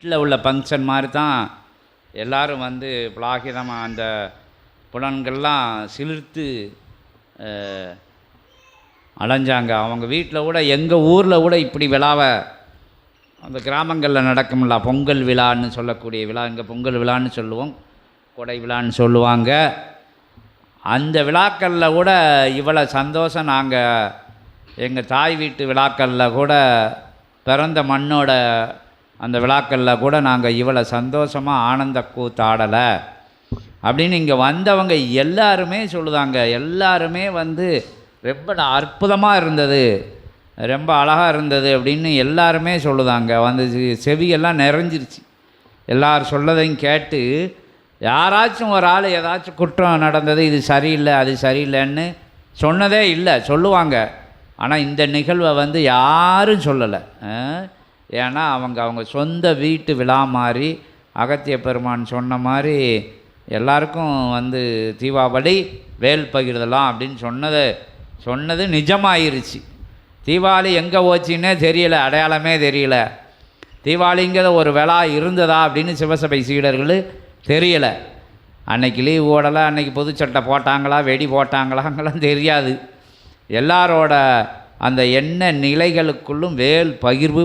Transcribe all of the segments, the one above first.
வீட்டில் உள்ள ஃபங்க்ஷன் மாதிரி தான் எல்லோரும் வந்து புலாகிதமாக அந்த புலன்கள்லாம் சிலிர்த்து அலைஞ்சாங்க. அவங்க வீட்டில் கூட எங்கள் ஊரில் கூட இப்படி விழாவை அந்த கிராமங்களில் நடக்கும்ல, பொங்கல் விழான்னு சொல்லக்கூடிய விழா, இங்கே பொங்கல் விழான்னு சொல்லுவோம், கொடை விழான்னு சொல்லுவாங்க. அந்த விழாக்களில் கூட இவ்வளோ சந்தோஷம் நாங்கள் எங்கள் தாய் வீட்டு விழாக்களில் கூட, பிறந்த மண்ணோட அந்த விழாக்களில் கூட நாங்கள் இவ்வளோ சந்தோஷமாக ஆனந்த கூத்தாடலை அப்படின்னு இங்கே வந்தவங்க எல்லாருமே சொல்லுதாங்க. எல்லாருமே வந்து ரொம்ப அற்புதமாக இருந்தது, ரொம்ப அழகாக இருந்தது அப்படின்னு எல்லாருமே சொல்லுதாங்க. வந்து செவியெல்லாம் நிறைஞ்சிருச்சு. எல்லாரும் சொல்லதையும் கேட்டு யாராச்சும் ஒரு ஆள் ஏதாச்சும் குற்றம் நடந்தது, இது சரியில்லை அது சரியில்லைன்னு சொன்னதே இல்லை. சொல்லுவாங்க, ஆனால் இந்த நிகழ்வை வந்து யாரும் சொல்லலை. ஏன்னா அவங்க சொந்த வீட்டு விழா மாதிரி, அகத்திய பெருமான் சொன்ன மாதிரி எல்லாருக்கும் வந்து தீபாவளி வேல் பகிர்தலாம் அப்படின்னு சொன்னது நிஜமாயிருச்சு. தீபாவளி எங்கே போச்சுன்னே தெரியல, அடையாளமே தெரியல. தீபாவளிங்கிற ஒரு விழா இருந்ததா அப்படின்னு சிவசபை சீடர்கள் தெரியலை. அன்னைக்கு லீவ் ஓடலை, அன்னைக்கு புதுச்சட்டை போட்டாங்களா வெடி போட்டாங்களாங்களாம் தெரியாது. எல்லாரோட அந்த எண்ண நிலைகளுக்குள்ளும் வேல் பகிர்வு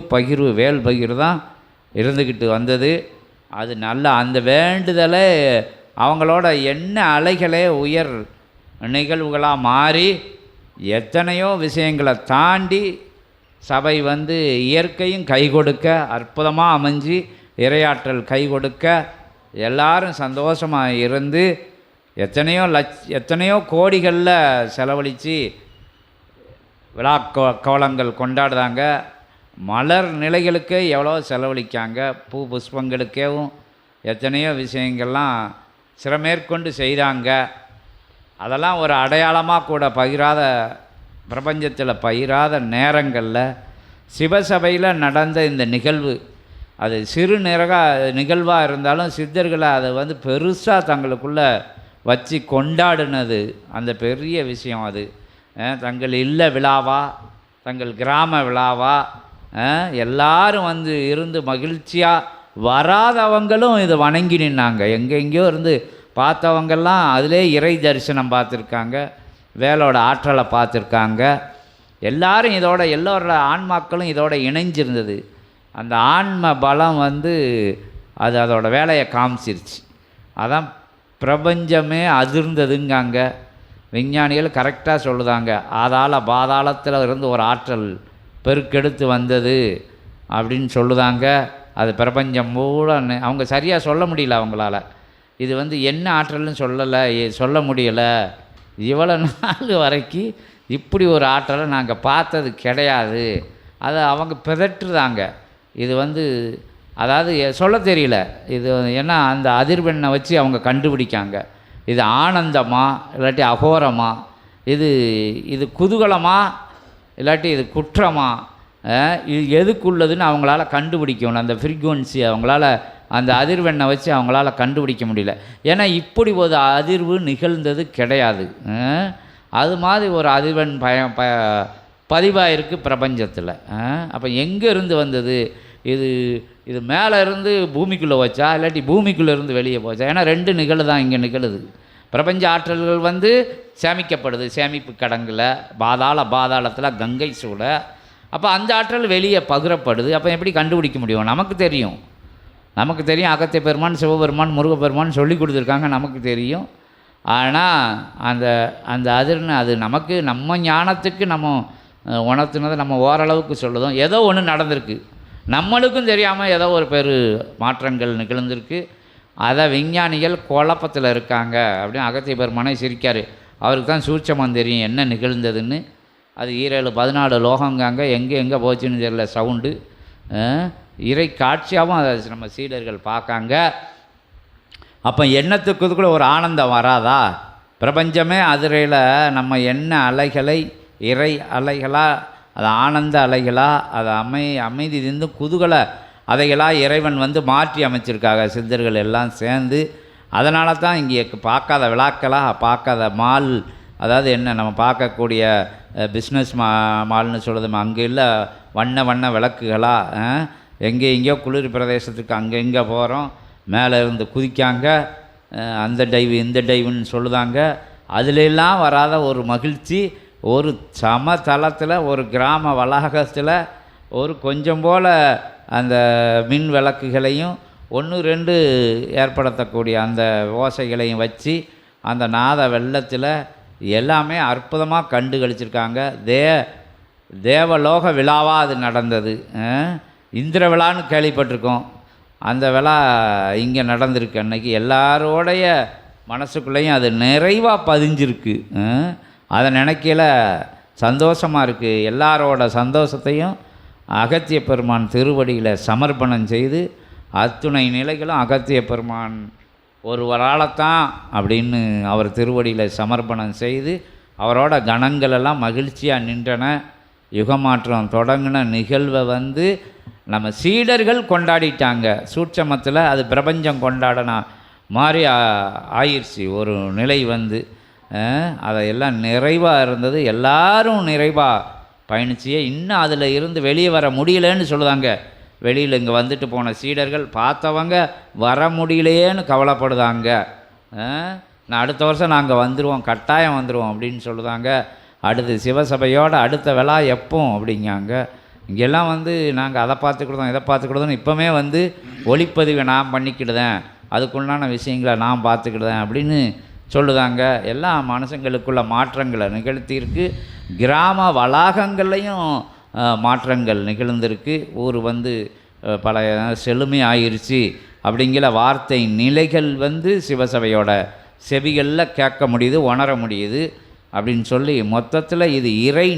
தான் இருந்துக்கிட்டு வந்தது. அது நல்ல அந்த வேண்டுதலை அவங்களோட எண்ண அலைகளே உயர் நிகழ்வுகளாக மாறி எத்தனையோ விஷயங்களை தாண்டி சபை வந்து இயற்கையும் கை கொடுக்க அற்புதமாக அமைஞ்சு, இறையாற்றல் கை கொடுக்க எல்லாரும் சந்தோஷமாக இருந்து எத்தனையோ கோடிகளில் செலவழித்து விழா கோலங்கள் கொண்டாடுறாங்க. மலர் நிலைகளுக்கே எவ்வளோ செலவழிக்காங்க, பூ புஷ்பங்களுக்கேவும் எத்தனையோ விஷயங்கள்லாம் சிரமேற்கொண்டு செய்கிறாங்க. அதெல்லாம் ஒரு அடையாளமாக கூட பகிராத, பிரபஞ்சத்தில் பகிராத நேரங்களில் சிவசபையில் நடந்த இந்த நிகழ்வு, அது சிறு நிகழ்வாக இருந்தாலும் சித்தர்களை அதை வந்து பெருசாக தங்களுக்குள்ளே வச்சு கொண்டாடினது அந்த பெரிய விஷயம். அது தங்கள் இல்ல விழாவா, தங்கள் கிராம விழாவா, எல்லாரும் வந்து இருந்து மகிழ்ச்சியாக, வராதவங்களும் இதை வணங்கி நின்னாங்க. எங்கெங்கேயோ இருந்து பார்த்தவங்கெல்லாம் அதிலே இறை தரிசனம் பார்த்துருக்காங்க, வேலோட ஆற்றலை பார்த்துருக்காங்க. எல்லாரும் எல்லோரோட ஆன்மாக்களும் இதோட இணைஞ்சிருந்தது. அந்த ஆன்ம பலம் வந்து அதோட வேலையை காமிச்சிருச்சு. அதான் பிரபஞ்சமே அதிர்ந்ததுங்காங்க. விஞ்ஞானிகள் கரெக்டாக சொல்லுதாங்க, பாதாளத்தில் இருந்து ஒரு ஆற்றல் பெருக்கெடுத்து வந்தது அப்படின்னு சொல்லுதாங்க. அது பிரபஞ்சம் கூட அவங்க சரியாக சொல்ல முடியல அவங்களால. இது வந்து என்ன ஆற்றல்னு சொல்ல முடியலை. இவ்வளோ நாள் வரைக்கும் இப்படி ஒரு ஆற்றலை நாங்கள் பார்த்தது கிடையாது. அதை அவங்க பிதற்றுதாங்க. இது வந்து அதாவது சொல்ல தெரியல. இது ஏன்னா அந்த அதிர்வெண்ணை வச்சு அவங்க கண்டுபிடிக்காங்க. இது ஆனந்தமா இல்லாட்டி அகோரமா, இது குதூகலமா இல்லாட்டி இது குற்றமா, இது எதுக்குள்ளதுன்னு அவங்களால கண்டுபிடிக்கணும். அந்த ஃப்ரீக்குவன்சி அவங்களால, அந்த அதிர்வெண்ணை வச்சு அவங்களால கண்டுபிடிக்க முடியல. ஏன்னா இப்படி ஒரு அதிர்வு நிகழ்ந்தது கிடையாது. அது மாதிரி ஒரு அதிர்வெண் பதிவாயிருக்கு பிரபஞ்சத்தில். அப்போ எங்கே இருந்து வந்தது இது மேலே இருந்து பூமிக்குள்ளே வச்சா இல்லாட்டி பூமிக்குள்ளே இருந்து வெளியே போச்சா? ஏன்னா ரெண்டு தான் இங்கே நிகழுது. பிரபஞ்ச ஆற்றல்கள் வந்து சேமிக்கப்படுது சேமிப்பு கடங்கில், பாதாளத்தில் கங்கை சூழ. அப்போ அந்த ஆற்றல் வெளியே பகிரப்படுது. அப்போ எப்படி கண்டுபிடிக்க முடியும்? நமக்கு தெரியும் அகத்திய பெருமான், சிவபெருமான், முருகப்பெருமான் சொல்லி கொடுத்துருக்காங்க, நமக்கு தெரியும். ஆனால் அந்த அதிர்னு அது நமக்கு, நம்ம ஞானத்துக்கு நம்ம உணர்த்துனதை நம்ம ஓரளவுக்கு சொல்லுதோம். ஏதோ ஒன்று நடந்திருக்கு, நம்மளுக்கும் தெரியாமல் ஏதோ ஒரு மாற்றங்கள் நிகழ்ந்திருக்கு. அதை விஞ்ஞானிகள் குழப்பத்தில் இருக்காங்க அப்படின்னு அகத்திய பெருமானே சிரிக்கார். அவருக்கு தான் சூட்சமம் தெரியும் என்ன நிகழ்ந்ததுன்னு. அது 7-14 லோகங்காங்க, எங்கே போச்சுன்னு தெரியல சவுண்டு. இறை காட்சியாகவும் அதை நம்ம சீடர்கள் பார்க்காங்க. அப்போ எண்ணத்துக்கு கூட ஒரு ஆனந்தம் வராதா? பிரபஞ்சமே அதிரையில் நம்ம எண்ண அலைகளை இறை அலைகளாக, அது ஆனந்த அலைகளாக, அது அமைதி இருந்து குதூகல அதைகளாக இறைவன் வந்து மாற்றி அமைச்சிருக்காங்க சித்தர்கள் எல்லாம் சேர்ந்து. அதனால தான் இங்கே பார்க்காத விழாக்களாக, பார்க்காத மால், அதாவது என்ன நம்ம பார்க்கக்கூடிய பிஸ்னஸ் மால்னு சொல்லுது, அங்கே இல்லை வண்ண விளக்குகளாக எங்கேயோ குளிர் பிரதேசத்துக்கு அங்கே இங்கே போகிறோம், மேலே இருந்து குதிக்காங்க, அந்த டைவு இந்த டைவுன்னு சொல்லுதாங்க. அதிலெல்லாம் வராத ஒரு மகிழ்ச்சி ஒரு சமதளத்தில் ஒரு கிராம வளாகத்தில் ஒரு கொஞ்சம் போல் அந்த மின் விளக்குகளையும் 1-2 ஏற்படுத்தக்கூடிய அந்த ஓசைகளையும் வச்சு அந்த நாத வெள்ளத்தில் எல்லாமே அற்புதமாக கண்டு கழிச்சிருக்காங்க. தேவலோக விழாவாக அது நடந்தது. இந்திர விழான்னு கேள்விப்பட்டிருக்கோம், அந்த விழா இங்கே நடந்திருக்கு. அன்னைக்கு எல்லாரோடைய மனசுக்குள்ளேயும் அது நிறைவாக பதிஞ்சிருக்கு. அதை நினைக்கல சந்தோஷமாக இருக்குது. எல்லாரோட சந்தோஷத்தையும் அகத்திய பெருமான் திருவடியில் சமர்ப்பணம் செய்து அத்துணை நிலைகளும் அகத்திய பெருமான் ஒருவரால்தான் அப்படின்னு அவர் திருவடியில் சமர்ப்பணம் செய்து அவரோட கணங்களெல்லாம் மகிழ்ச்சியாக நின்றன. யுகமாற்றம் தொடங்கின நிகழ்வை நம்ம சீடர்கள் கொண்டாடிட்டாங்க. சூட்சமத்தில் அது பிரபஞ்சம் கொண்டாடின மாதிரி ஆயிடுச்சு ஒரு நிலை. அதையெல்லாம் நிறைவாக இருந்தது. எல்லாரும் நிறைவாக பயணிச்சியே இன்னும் அதில் இருந்து வெளியே வர முடியலன்னு சொல்லுதாங்க. வெளியில் இங்கே வந்துட்டு போன சீடர்கள் பார்த்தவங்க வர முடியலையேன்னு கவலைப்படுதாங்க. நான் அடுத்த வருஷம் நாங்கள் வந்துடுவோம், கட்டாயம் வந்துடுவோம் அப்படின்னு சொல்லுதாங்க. அடுத்து சிவசபையோட அடுத்த விழா எப்போ அப்படிங்காங்க. இங்கெல்லாம் நாங்கள் அதை பார்த்துக்கிடுதோம் இதை பார்த்துக்கிடுதோம், இப்போமே ஒளிப்பதிவை நான் பண்ணிக்கிடுதேன், அதுக்குள்ளான விஷயங்களை நான் பார்த்துக்கிடுதேன் அப்படின்னு சொல்லுதாங்க. எல்லா மனுஷங்களுக்குள்ள மாற்றங்களை நிகழ்த்தியிருக்கு. கிராம வளாகங்கள்லையும் மாற்றங்கள் நிகழ்ந்திருக்கு. ஊர் பல செழுமை ஆயிடுச்சு அப்படிங்கிற வார்த்தை நிலைகள் சிவசபையோட செவிகளில் கேட்க முடியுது, உணர முடியுது அப்படின்னு சொல்லி மொத்தத்தில் இது இறை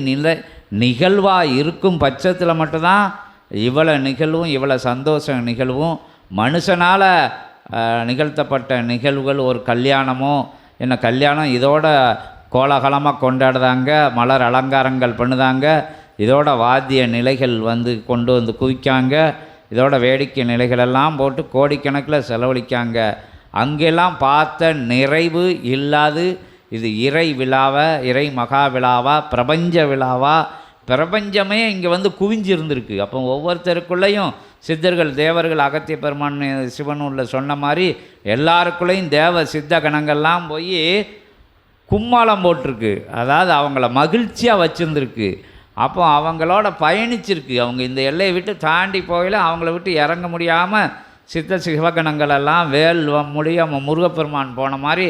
நிகழ்வாக இருக்கும் பட்சத்தில் மட்டும்தான் இவ்வளோ நிகழ்வும் இவ்வளோ சந்தோஷ நிகழ்வும் மனுஷனால் நிகழ்த்தப்பட்ட நிகழ்வுகள். ஒரு கல்யாணமோ என்ன கல்யாணம் இதோட கோலாகலமாக கொண்டாடுதாங்க, மலர் அலங்காரங்கள் பண்ணுதாங்க, இதோட வாத்திய நிலைகள் கொண்டு குவிக்காங்க, இதோட வேடிக்கை நிலைகளெல்லாம் போட்டு கோடிக்கணக்கில் செலவழிக்காங்க. அங்கெல்லாம் பார்த்த நிறைவு இல்லாது இது இறை விழாவா, இறை மகா விழாவா, பிரபஞ்ச விழாவா, பிரபஞ்சமே இங்கே குவிஞ்சிருந்திருக்கு. அப்போ ஒவ்வொருத்தருக்குள்ளேயும் சித்தர்கள் தேவர்கள் அகத்திய பெருமான் சிவனூரில் சொன்ன மாதிரி எல்லாருக்குள்ளேயும் தேவ சித்த கணங்கள்லாம் போய் கும்மாளம் போட்டிருக்கு. அதாவது அவங்கள மகிழ்ச்சியாக வச்சுருந்துருக்கு. அப்போ அவங்களோட பயணிச்சிருக்கு. அவங்க இந்த எல்லையை விட்டு தாண்டி போகல, அவங்கள விட்டு இறங்க முடியாமல் சித்த சிவகணங்களெல்லாம் வேல் முடியாம முருகப்பெருமான் போன மாதிரி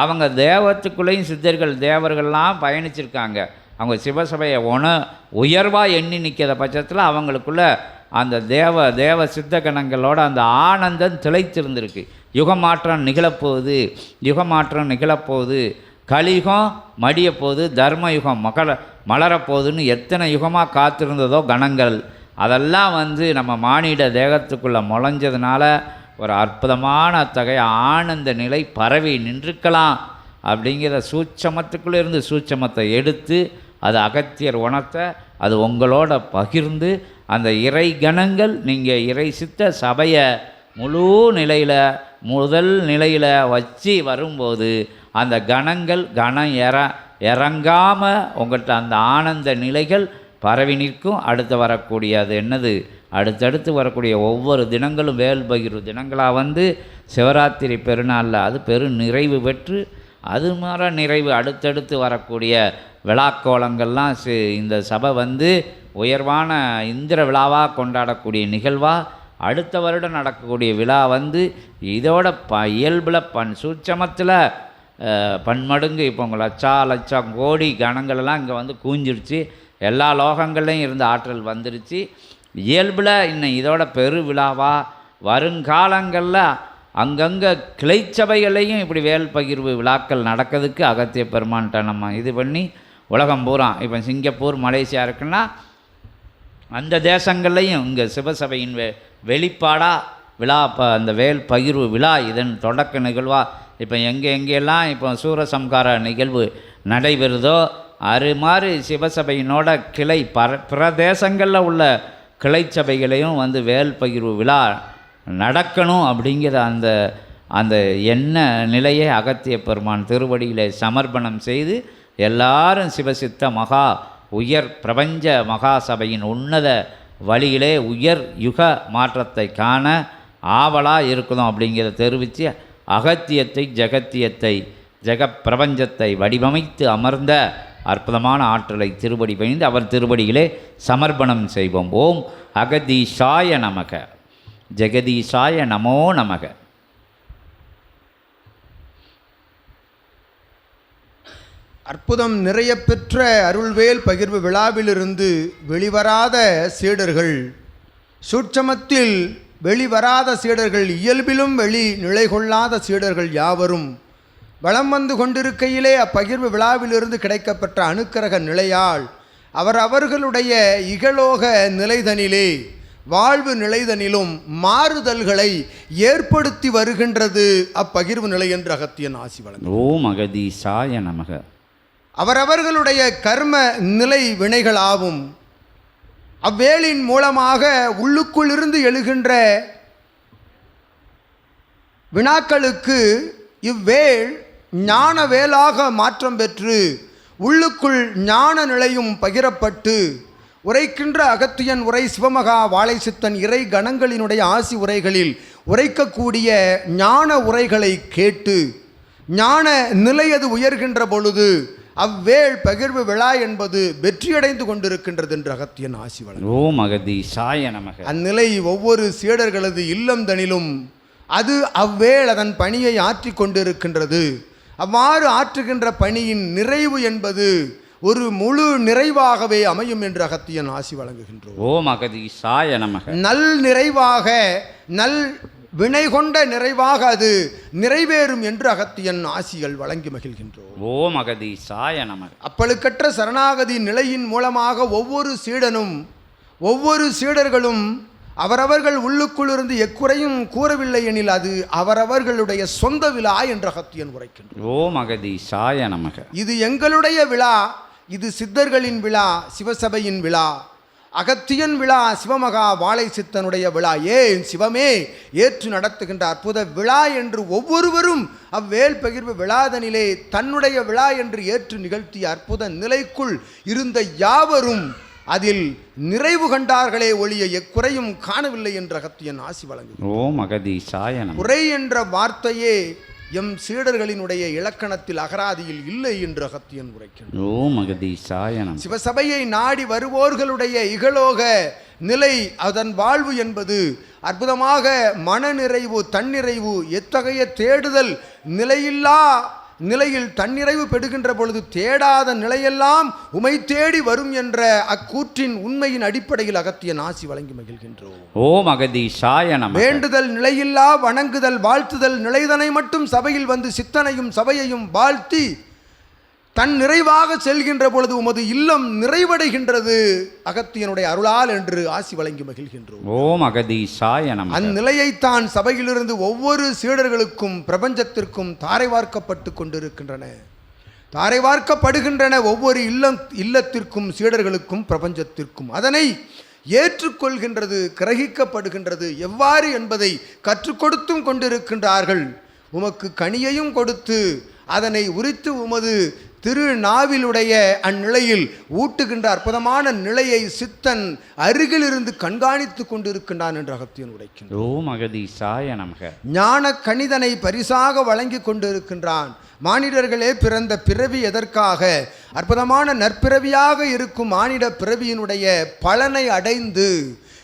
அவங்க தேவத்துக்குள்ளேயும் சித்தர்கள் தேவர்கள்லாம் பயணிச்சிருக்காங்க. அவங்க சிவசபையை உயர்வாக எண்ணி நிற்கிற பட்சத்தில் அவங்களுக்குள்ள அந்த தேவ சித்த கணங்களோட அந்த ஆனந்தம் திளைத்திருந்திருக்கு. யுகமாற்றம் நிகழப்போகுது, யுகமாற்றம் நிகழப்போகுது, கலியுகம் மடியப்போகுது, தர்மயுகம் மலரப்போகுதுன்னு எத்தனை யுகமாக காத்திருந்ததோ கணங்கள் அதெல்லாம் நம்ம மானிட தேகத்துக்குள்ளே முளைஞ்சதுனால ஒரு அற்புதமான அத்தகைய ஆனந்த நிலை பரவி நின்றுக்கலாம். அப்படிங்கிற சூட்சமத்துக்குள்ளே இருந்து சூட்சமத்தை எடுத்து அது அகத்தியர் உணர்த்த அது உங்களோட பகிர்ந்து அந்த இறை கணங்கள் நீங்கள் இறை சித்த சபையை முழு நிலையில் முதல் நிலையில் வச்சு வரும்போது அந்த கணங்கள் இறங்காமல் உங்கள்கிட்ட அந்த ஆனந்த நிலைகள் பரவி நிற்கும். அடுத்து வரக்கூடிய அது என்னது, அடுத்தடுத்து வரக்கூடிய ஒவ்வொரு தினங்களும் வேல் பகிர்வு தினங்களாக சிவராத்திரி பெருநாளில் அது பெரு நிறைவு பெற்று அது மாதிரி நிறைவு அடுத்தடுத்து வரக்கூடிய விழாக்கோலங்கள்லாம் இந்த சபை உயர்வான இந்திர விழாவாக கொண்டாடக்கூடிய நிகழ்வாக அடுத்த வருடம் நடக்கக்கூடிய விழா இதோட இயல்பில் சூட்சமத்தில் பன்மடங்கு இப்போ உங்கள் லட்சம் கோடி கணங்களெல்லாம் இங்கே கூஞ்சிருச்சு. எல்லா லோகங்கள்லையும் இருந்த ஆற்றல் வந்துருச்சு. இயல்பில் இன்னும் இதோட பெரு விழாவாக வருங்காலங்களில் அங்கங்கே கிளைச்சபைகளையும் இப்படி வேல் பகிர்வு விழாக்கள் நடக்கிறதுக்கு அகத்திய பெருமான்கிட்ட நம்ம இது பண்ணி உலகம் பூரா இப்போ சிங்கப்பூர் மலேசியா இருக்குன்னா அந்த தேசங்கள்லையும் இங்கே சிவசபையின் வெளிப்பாடாக விழா அந்த வேல் பகிர்வு விழா இதன் தொடக்க நிகழ்வாக இப்போ எங்கெல்லாம் இப்போ சூரசம்கார நிகழ்வு நடைபெறுதோ அது மாதிரி சிவசபையினோட கிளை பிரதேசங்களில் உள்ள கிளை சபைகளையும் வேல் பகிர்வு விழா நடக்கணும் அப்படிங்கிற அந்த எண்ண நிலையை அகத்திய பெருமான் திருவடியில் சமர்ப்பணம் செய்து எல்லாரும் சிவசித்த மகா உயர் பிரபஞ்ச மகாசபையின் உன்னத வழியிலே உயர் யுக மாற்றத்தை காண ஆவலாக இருக்கணும் அப்படிங்கிறத தெரிவித்து அகத்தியத்தை ஜெகப்பிரபஞ்சத்தை வடிவமைத்து அமர்ந்த அற்புதமான ஆற்றலை திருவடி பணிந்து அவர் திருவடியிலே சமர்ப்பணம் செய்வோம். ஓம் அகதீஷாய நமக, ஜெகதீஷாய நமோ நமக. அற்புதம் நிறைய பெற்ற அருள்வேல் பகிர்வு விழாவிலிருந்து வெளிவராத சீடர்கள், சூட்சமத்தில் வெளிவராத சீடர்கள், இயல்பிலும் வெளி நிலை கொள்ளாத சீடர்கள் யாவரும் வலம் வந்து கொண்டிருக்கையிலே அப்பகிர்வு விழாவிலிருந்து கிடைக்கப்பெற்ற அனுக்கிரக நிலையால் அவர்களுடைய இகலோக நிலைதனிலே வாழ்வு நிலைதனிலும் மாறுதல்களை ஏற்படுத்தி வருகின்றது அப்பகிர்வு நிலை என்று அகத்தியன் ஆசி வழங்கும். ஓம் அகதீஷாய நமக. அவர்களுடைய கர்ம நிலை வினைகளாகும் அவ்வேளின் மூலமாக உள்ளுக்குள் இருந்து எழுகின்ற வினாக்களுக்கு இவ்வேள் ஞான வேளாக மாற்றம் பெற்று உள்ளுக்குள் ஞான நிலையும் பகிரப்பட்டு உரைக்கின்ற அகத்தியன் உரை சிவமகா வாழைசித்தன் இறை கணங்களினுடைய ஆசி உரைகளில் உரைக்கக்கூடிய ஞான உரைகளை கேட்டு ஞான நிலை அது உயர்கின்ற பொழுது அவ்வேள் பகிர்வு விழா என்பது வெற்றியடைந்து கொண்டிருக்கின்றது என்று அகத்தியன் ஆசி வழங்கும். ஓம் அகதீஷாய நமக. அந்நிலை ஒவ்வொரு சீடர்களது இல்லம் தனிலும் அது அவ்வேள் அதன் பணியை ஆற்றி கொண்டிருக்கின்றது. அவ்வாறு ஆற்றுகின்ற பணியின் நிறைவு என்பது ஒரு முழு நிறைவாகவே அமையும் என்று அகத்தியன் ஆசி வழங்குகின்றோம். ஓம் அகதீஷாய நமக. நல் நிறைவாக, நல் வினை கொண்ட நிறைவாக அது நிறைவேறும் என்று அகத்தியன் ஆசிகள் வழங்கி மகிழ்கின்றோம். ஓம் அகதீஷாய நமக. அப்பழுக்கற்ற சரணாகதி நிலையின் மூலமாக ஒவ்வொரு சீடனும் ஒவ்வொரு சீடர்களும் அவரவர்கள் உள்ளுக்குள் இருந்து எக்குறையும் கூறவில்லை எனில் அது அவரவர்களுடைய சொந்த விழா என்று அகத்தியன் உரைக்கின்றார். ஓம் அகதீஷாய நமக. இது எங்களுடைய விழா, இது சித்தர்களின் விழா, சிவசபையின் விழா, அகத்தியன் விழா, சிவமகா வாழைசித்தனுடைய விழா, ஏன் சிவமே ஏற்று நடத்துகின்ற அற்புத விழா என்று ஒவ்வொருவரும் அவ்வேல் பகிர்வு விழாதனிலே தன்னுடைய விழா என்று ஏற்று நிகழ்த்திய அற்புத நிலைக்குள் இருந்த யாவரும் அதில் நிறைவு கண்டார்களே ஒழிய எக்குறையும் காணவில்லை என்ற அகத்தியன் ஆசி வழங்குகிறார். ஓம் அகதீஷாய நமக. குறை என்ற வார்த்தையே எம் சீடர்களினுடைய இலக்கணத்தில் அகராதியில் இல்லை என்று அகத்தியன் உரைக்கின்றார். ஓம் அகதீஷாய நமக. சிவசபையை நாடி வருவோர்களுடைய இகலோக நிலை, அதன் வாழ்வு என்பது அற்புதமாக மனநிறைவு, தன்னிறைவு, எத்தகைய தேடுதல் நிலையில்லா நிலையில் தன்னிறைவு பெறுகின்ற பொழுது தேடாத நிலையெல்லாம் உமை தேடி வரும் என்ற அக்கூற்றின் உண்மையின் அடிப்படையில் அகத்தியன் ஆசி வழங்கி மகிழ்கின்றோம். ஓம் அகதீஷாய நமக. வேண்டுதல் நிலையில்லா வணங்குதல் வாழ்த்துதல் நிலைதனை மட்டும் சபையில் வந்து சித்தனையும் சபையையும் வாழ்த்தி தன் நிறைவாக செல்கின்ற பொழுது உமது இல்லம் நிறைவடைகின்றது அகத்தியனுடைய அருளால் என்று ஆசி வழங்கி மகிழ்கின்றோம். ஓம் அகதீஷாய நமக. அந்நிலையைத்தான் சபையிலிருந்து ஒவ்வொரு சீடர்களுக்கும் பிரபஞ்சத்திற்கும் தாரை வார்க்கப்பட்டு கொண்டிருக்கின்றன, தாரை வார்க்கப்படுகின்றன ஒவ்வொரு இல்லத்திற்கும் சீடர்களுக்கும் பிரபஞ்சத்திற்கும். அதனை ஏற்றுக்கொள்கின்றது, கிரகிக்கப்படுகின்றது எவ்வாறு என்பதை கற்றுக் கொடுத்தும் கொண்டிருக்கின்றார்கள். உமக்கு கனியையும் கொடுத்து அதனை உரித்து உமது திருநாவிலுடைய அந்நிலையில் ஊட்டுகின்ற அற்புதமான நிலையை சித்தன் அருகிலிருந்து கண்காணித்து கொண்டிருக்கின்றான் என்று அகத்தியன் உரைக்கின்றான். ஓம் அகதீஷாய நமக. ஞான கணிதனை பரிசாக வழங்கி கொண்டிருக்கின்றான். மானிடர்களே பிறந்த பிறவி எதற்காக? அற்புதமான நற்பிறவியாக இருக்கும் மானிட பிறவியினுடைய பலனை அடைந்து,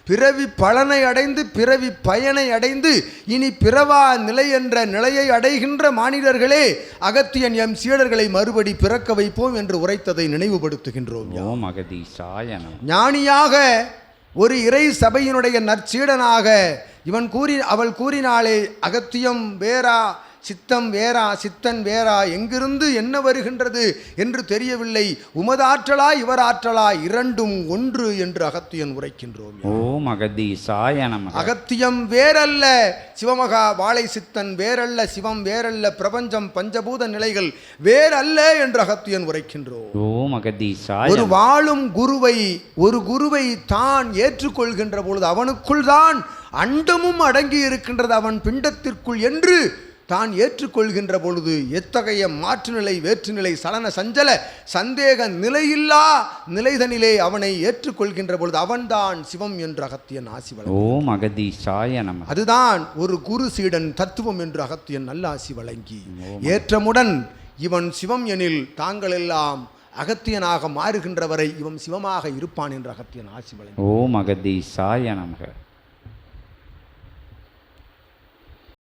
பிறவி பலனை அடைந்து பிறவி பயனை அடைந்து இனி பிறவா நிலை என்ற நிலையை அடைகின்ற மானிடர்களே அகத்தியன் எம் சீடர்களை மறுபடி பிறக்க வைப்போம் என்று உரைத்ததை நினைவுபடுத்துகின்றோம். ஓம் அகதீஷாய நமக. ஞானியாக ஒரு இறை சபையினுடைய நற்சீடனாக அவள் கூறினாலே அகத்தியம் வேறா சித்தம் வேறா சித்தன் வேறா, எங்கிருந்து என்ன வருகின்றது என்று தெரியவில்லை, உமது ஆற்றலா இவர் ஆற்றலா இரண்டும் ஒன்று என்று அகத்தியன் உரைக்கின்றோம். ஓம் அகதீஷாய நமக. அகத்தியம் வேறல்ல, சிவமகா வாழை சித்தன் வேறல்ல, சிவம் வேறல்ல, பிரபஞ்சம் பஞ்சபூத நிலைகள் வேறல்ல என்று அகத்தியன் உரைக்கின்றோம். ஓம் அகதீஷாய. ஒரு வாழும் ஒரு குருவை தான் ஏற்றுக்கொள்கின்ற பொழுது அவனுக்குள் தான் அண்டமும் அடங்கி இருக்கின்றது அவன் பிண்டத்திற்குள் என்று தான் ஏற்றுக்கொள்கின்ற பொழுது எத்தகைய மாற்றுநிலை வேற்றுநிலை சலன சஞ்சல சந்தேக நிலையில்லா நிலைதனிலே அவனை ஏற்றுக்கொள்கின்ற பொழுது அவன்தான் சிவம் என்று அகத்தியன் ஆசி வழங்கி. ஓம் அகதீஷாய நமக. அதுதான் ஒரு குரு சீடன் தத்துவம் என்று அகத்தியன் நல்ல ஆசி வழங்கி ஏற்றமுடன் இவன் சிவம் எனில் தாங்கள் எல்லாம் அகத்தியனாக மாறுகின்ற வரை இவன் சிவமாக இருப்பான் என்று அகத்தியன் ஆசி வழங்கி. ஓம் அகதீஷாய நமக.